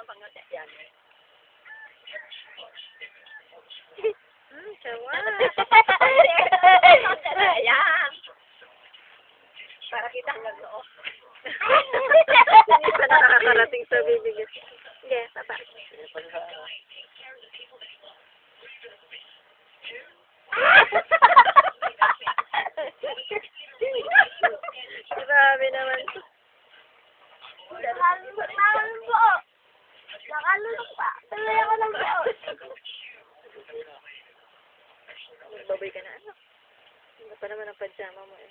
Yan. Sawa. Ayan. Para kita hanggang loob. Hindi pa nakakarating sa bibig. Sige, papa. Grabe naman to. Nakalulok pa. Tuloy ako ng buo. Magbabay ka na ano? Ano pa naman ang pajama mo eh.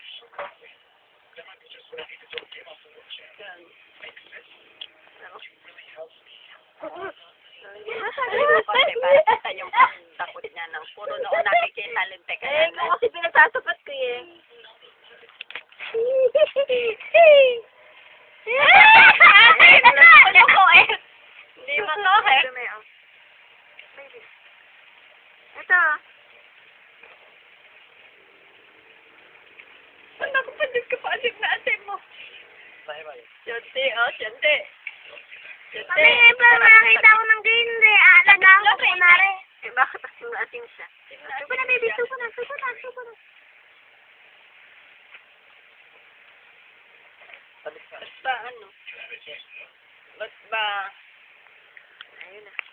Kasi para kita yung takot niya ng puro noon nakikita lintek. Eh, kasi pinagsasapat ko eh. Ano ko eh. Hindi mo to eh. Ito. Ano ko pa discapacit na ate mo? Siyente, oh, siyente. Mami, pa makakita ko ng hindi. Alagaan ko po na rin. Eh, bakit asing ating siya? Suko na, baby. Suko na. Ba't ba ano? Ba't ba? Ayun na.